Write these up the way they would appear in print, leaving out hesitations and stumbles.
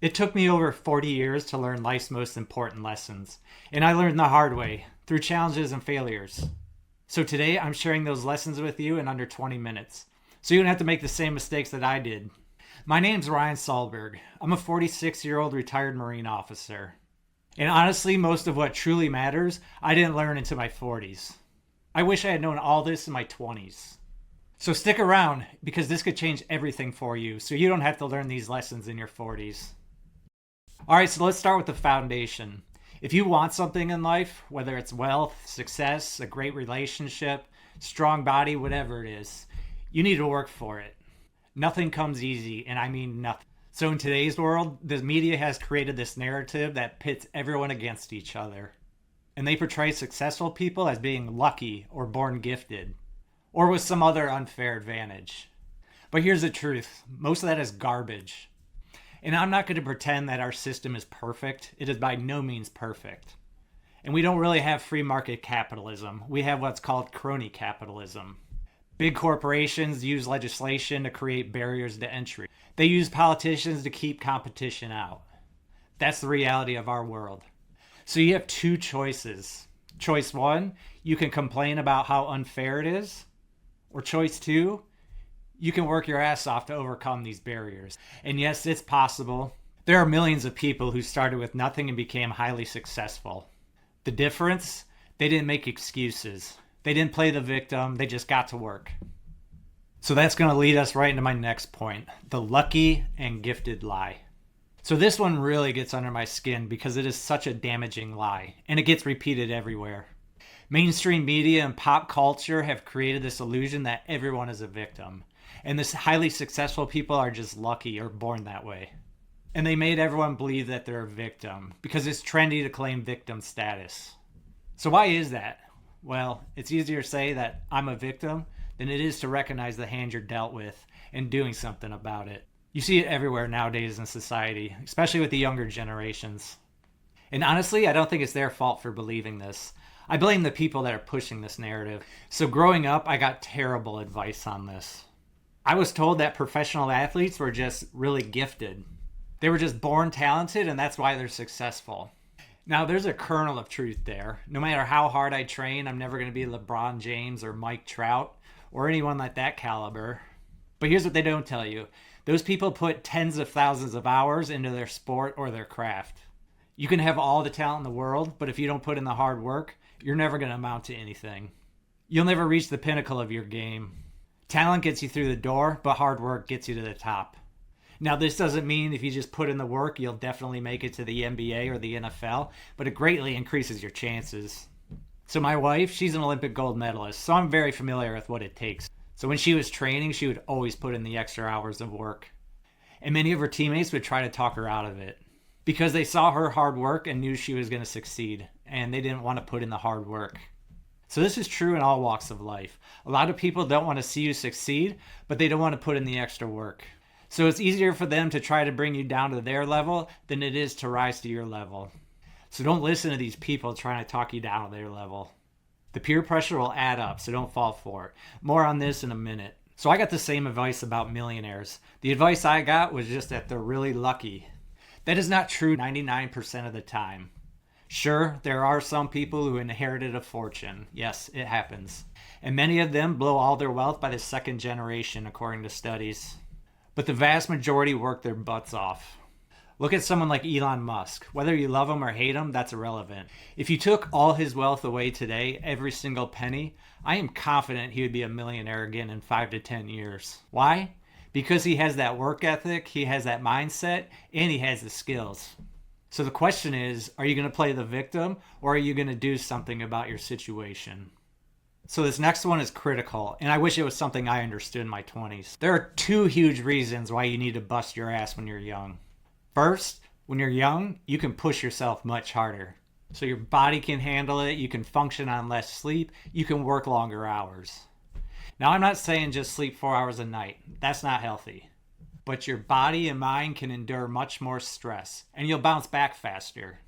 It took me over 40 years to learn life's most important lessons, and I learned the hard way through challenges and failures. So today I'm sharing those lessons with you in under 20 minutes, so you don't have to make the same mistakes that I did. My name's Ryan Sahlberg. I'm a 46-year-old retired Marine officer. And honestly, most of what truly matters, I didn't learn until my 40s. I wish I had known all this in my 20s. So stick around, because this could change everything for you, so you don't have to learn these lessons in your 40s. Alright, so let's start with the foundation. If you want something in life, whether it's wealth, success, a great relationship, strong body, whatever it is, you need to work for it. Nothing comes easy, and I mean nothing. So in today's world, the media has created this narrative that pits everyone against each other. And they portray successful people as being lucky or born gifted, or with some other unfair advantage. But here's the truth. Most of that is garbage. And I'm not going to pretend that our system is perfect. It is by no means perfect. And we don't really have free market capitalism. We have what's called crony capitalism. Big corporations use legislation to create barriers to entry. They use politicians to keep competition out. That's the reality of our world. So you have two choices. Choice one, you can complain about how unfair it is. Or choice two, you can work your ass off to overcome these barriers. And yes, it's possible. There are millions of people who started with nothing and became highly successful. The difference? They didn't make excuses. They didn't play the victim. They just got to work. So that's going to lead us right into my next point, the lucky and gifted lie. So this one really gets under my skin because it is such a damaging lie, and it gets repeated everywhere. Mainstream media and pop culture have created this illusion that everyone is a victim. And this highly successful people are just lucky or born that way. And they made everyone believe that they're a victim because it's trendy to claim victim status. So why is that? Well, it's easier to say that I'm a victim than it is to recognize the hand you're dealt with and doing something about it. You see it everywhere nowadays in society, especially with the younger generations. And honestly, I don't think it's their fault for believing this. I blame the people that are pushing this narrative. So growing up, I got terrible advice on this. I was told that professional athletes were just really gifted. They were just born talented, and that's why they're successful. Now, there's a kernel of truth there. No matter how hard I train, I'm never going to be LeBron James or Mike Trout or anyone like that caliber. But here's what they don't tell you. Those people put tens of thousands of hours into their sport or their craft. You can have all the talent in the world, but if you don't put in the hard work, you're never going to amount to anything. You'll never reach the pinnacle of your game. Talent gets you through the door, but hard work gets you to the top. Now, this doesn't mean if you just put in the work, you'll definitely make it to the NBA or the NFL, but it greatly increases your chances. So my wife, she's an Olympic gold medalist, so I'm very familiar with what it takes. So when she was training, she would always put in the extra hours of work. And many of her teammates would try to talk her out of it because they saw her hard work and knew she was going to succeed, and they didn't want to put in the hard work. So this is true in all walks of life. A lot of people don't want to see you succeed, but they don't want to put in the extra work. So it's easier for them to try to bring you down to their level than it is to rise to your level. So don't listen to these people trying to talk you down to their level. The peer pressure will add up, so don't fall for it. More on this in a minute. So I got the same advice about millionaires. The advice I got was just that they're really lucky. That is not true 99% of the time. Sure, there are some people who inherited a fortune. Yes, it happens. And many of them blow all their wealth by the second generation, according to studies. But the vast majority work their butts off. Look at someone like Elon Musk. Whether you love him or hate him, that's irrelevant. If you took all his wealth away today, every single penny, I am confident he would be a millionaire again in 5 to 10 years. Why? Because he has that work ethic, he has that mindset, and he has the skills. So the question is, are you going to play the victim or are you going to do something about your situation? So this next one is critical, and I wish it was something I understood in my 20s. There are two huge reasons why you need to bust your ass when you're young. First, when you're young, you can push yourself much harder. So your body can handle it, you can function on less sleep, you can work longer hours. Now I'm not saying just sleep 4 hours a night. That's not healthy. But your body and mind can endure much more stress, and you'll bounce back faster.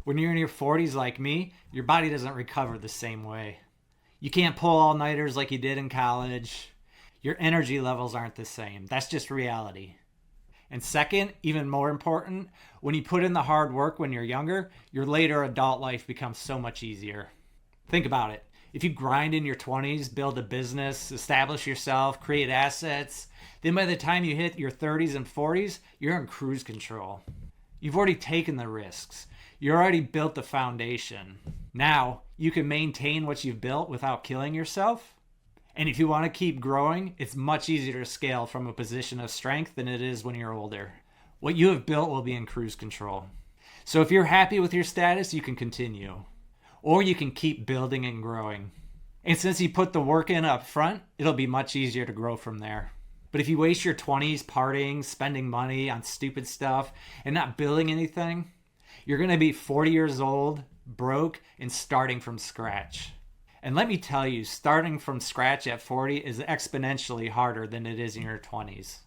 When you're in your 40s like me, your body doesn't recover the same way. You can't pull all-nighters like you did in college. Your energy levels aren't the same. That's just reality. And second, even more important, when you put in the hard work when you're younger, your later adult life becomes so much easier. Think about it. If you grind in your 20s, build a business, establish yourself, create assets, then by the time you hit your 30s and 40s, you're in cruise control. You've already taken the risks. You already built the foundation. Now, you can maintain what you've built without killing yourself. And if you want to keep growing, it's much easier to scale from a position of strength than it is when you're older. What you have built will be in cruise control. So if you're happy with your status, you can continue. Or you can keep building and growing. And since you put the work in up front, it'll be much easier to grow from there. But if you waste your 20s partying, spending money on stupid stuff, and not building anything, you're going to be 40 years old, broke, and starting from scratch. And let me tell you, starting from scratch at 40 is exponentially harder than it is in your 20s.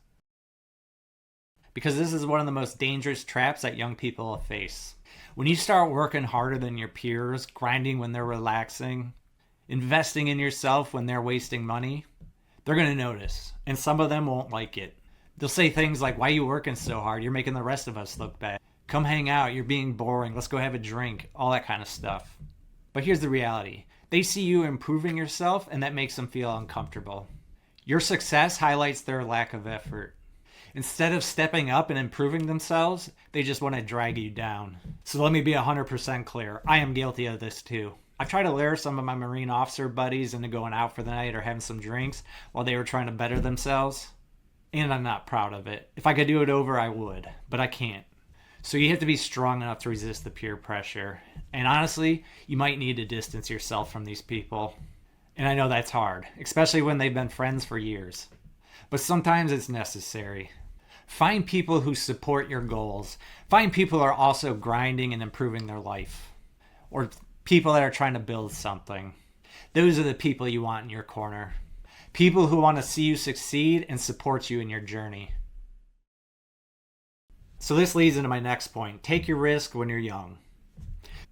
Because this is one of the most dangerous traps that young people face. When you start working harder than your peers, grinding when they're relaxing, investing in yourself when they're wasting money, they're going to notice. And some of them won't like it. They'll say things like, "Why are you working so hard? You're making the rest of us look bad. Come hang out. You're being boring. Let's go have a drink." All that kind of stuff. But here's the reality. They see you improving yourself, and that makes them feel uncomfortable. Your success highlights their lack of effort. Instead of stepping up and improving themselves, they just want to drag you down. So let me be 100% clear. I am guilty of this too. I've tried to lure some of my Marine officer buddies into going out for the night or having some drinks while they were trying to better themselves. And I'm not proud of it. If I could do it over, I would. But I can't. So you have to be strong enough to resist the peer pressure. And honestly, you might need to distance yourself from these people. And I know that's hard, especially when they've been friends for years. But sometimes it's necessary. Find people who support your goals. Find people who are also grinding and improving their life. Or people that are trying to build something. Those are the people you want in your corner. People who want to see you succeed and support you in your journey. So this leads into my next point. Take your risk when you're young.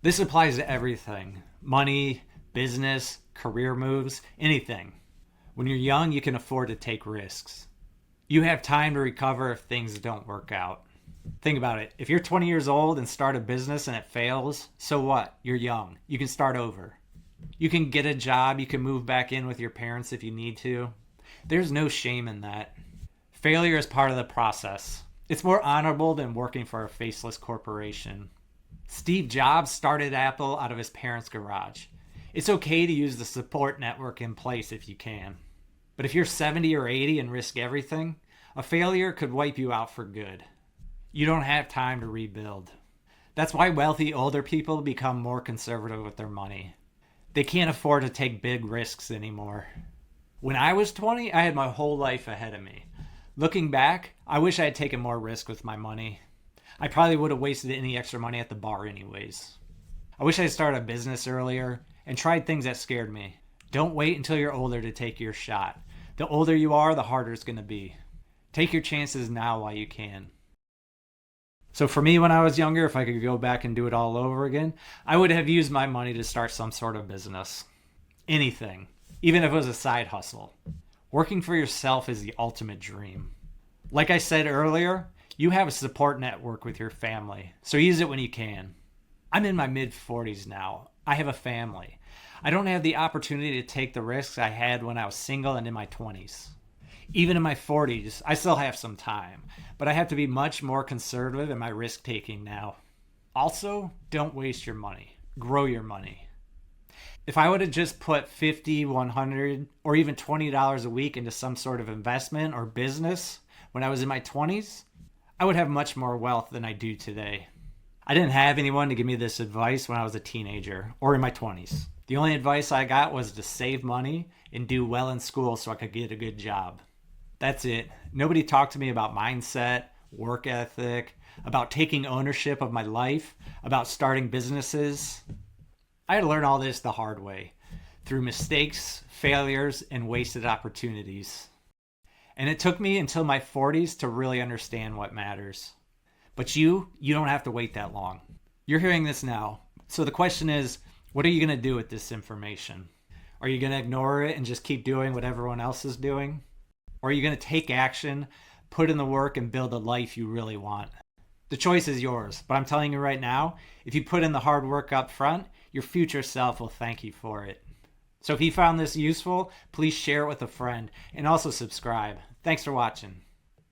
This applies to everything. Money, business, career moves, anything. When you're young, you can afford to take risks. You have time to recover if things don't work out. Think about it. If you're 20 years old and start a business and it fails, so what? You're young. You can start over. You can get a job. You can move back in with your parents if you need to. There's no shame in that. Failure is part of the process. It's more honorable than working for a faceless corporation. Steve Jobs started Apple out of his parents' garage. It's okay to use the support network in place if you can. But if you're 70 or 80 and risk everything, a failure could wipe you out for good. You don't have time to rebuild. That's why wealthy older people become more conservative with their money. They can't afford to take big risks anymore. When I was 20, I had my whole life ahead of me. Looking back, I wish I had taken more risk with my money. I probably would have wasted any extra money at the bar anyways. I wish I had started a business earlier and tried things that scared me. Don't wait until you're older to take your shot. The older you are, the harder it's going to be. Take your chances now while you can. So for me, when I was younger, if I could go back and do it all over again, I would have used my money to start some sort of business. Anything. Even if it was a side hustle. Working for yourself is the ultimate dream. Like I said earlier, you have a support network with your family, so use it when you can. I'm in my mid-40s now. I have a family. I don't have the opportunity to take the risks I had when I was single and in my 20s. Even in my 40s, I still have some time, but I have to be much more conservative in my risk-taking now. Also, don't waste your money. Grow your money. If I would have just put $50, $100, or even $20 a week into some sort of investment or business when I was in my 20s, I would have much more wealth than I do today. I didn't have anyone to give me this advice when I was a teenager or in my 20s. The only advice I got was to save money and do well in school so I could get a good job. That's it. Nobody talked to me about mindset, work ethic, about taking ownership of my life, about starting businesses. I had to learn all this the hard way, through mistakes, failures, and wasted opportunities. And it took me until my 40s to really understand what matters. But you don't have to wait that long. You're hearing this now. So the question is, what are you going to do with this information? Are you going to ignore it and just keep doing what everyone else is doing? Or are you going to take action, put in the work, and build a life you really want. The choice is yours, but I'm telling you right now, if you put in the hard work up front, your future self will thank you for it. So if you found this useful, please share it with a friend and also subscribe. Thanks for watching.